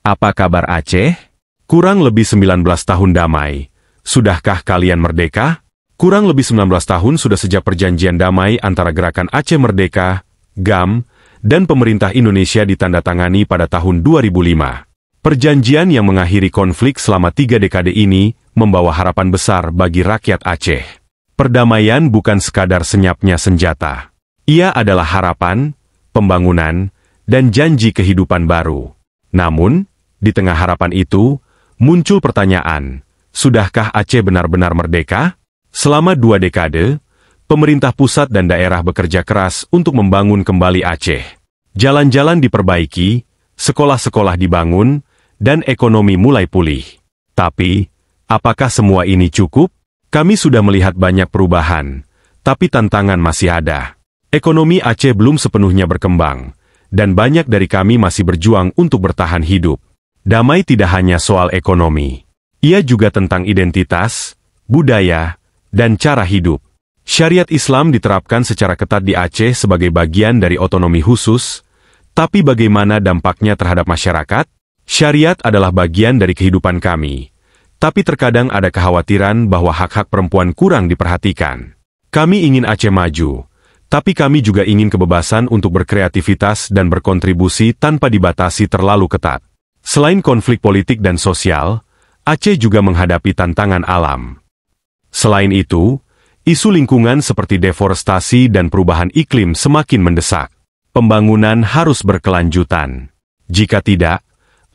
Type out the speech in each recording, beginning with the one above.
Apa kabar Aceh? Kurang lebih 19 tahun damai. Sudahkah kalian merdeka? Kurang lebih 19 tahun sudah sejak perjanjian damai antara Gerakan Aceh Merdeka, GAM, dan pemerintah Indonesia ditandatangani pada tahun 2005. Perjanjian yang mengakhiri konflik selama 3 dekade ini membawa harapan besar bagi rakyat Aceh. Perdamaian bukan sekadar senyapnya senjata. Ia adalah harapan, pembangunan, dan janji kehidupan baru. Namun, di tengah harapan itu, muncul pertanyaan, sudahkah Aceh benar-benar merdeka? Selama 2 dekade, pemerintah pusat dan daerah bekerja keras untuk membangun kembali Aceh. Jalan-jalan diperbaiki, sekolah-sekolah dibangun, dan ekonomi mulai pulih. Tapi, apakah semua ini cukup? Kami sudah melihat banyak perubahan, tapi tantangan masih ada. Ekonomi Aceh belum sepenuhnya berkembang, dan banyak dari kami masih berjuang untuk bertahan hidup. Damai tidak hanya soal ekonomi. Ia juga tentang identitas, budaya, dan cara hidup. Syariat Islam diterapkan secara ketat di Aceh sebagai bagian dari otonomi khusus, tapi bagaimana dampaknya terhadap masyarakat? Syariat adalah bagian dari kehidupan kami, tapi terkadang ada kekhawatiran bahwa hak-hak perempuan kurang diperhatikan. Kami ingin Aceh maju, tapi kami juga ingin kebebasan untuk berkreativitas dan berkontribusi tanpa dibatasi terlalu ketat. Selain konflik politik dan sosial, Aceh juga menghadapi tantangan alam. Selain itu, isu lingkungan seperti deforestasi dan perubahan iklim semakin mendesak. Pembangunan harus berkelanjutan. Jika tidak,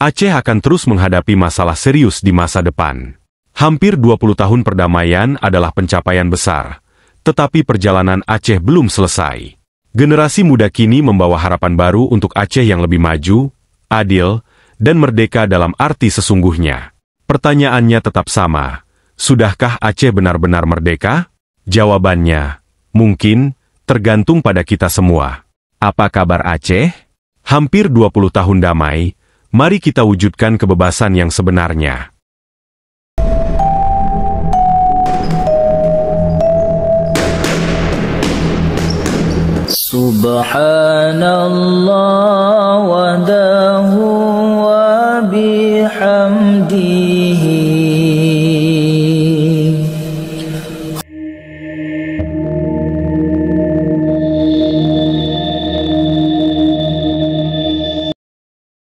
Aceh akan terus menghadapi masalah serius di masa depan. Hampir 20 tahun perdamaian adalah pencapaian besar, tetapi perjalanan Aceh belum selesai. Generasi muda kini membawa harapan baru untuk Aceh yang lebih maju, adil, dan merdeka dalam arti sesungguhnya. Pertanyaannya tetap sama, sudahkah Aceh benar-benar merdeka? Jawabannya, mungkin, tergantung pada kita semua. Apa kabar Aceh? Hampir 20 tahun damai, mari kita wujudkan kebebasan yang sebenarnya. Subhanallah wa dahu wa bihamdihi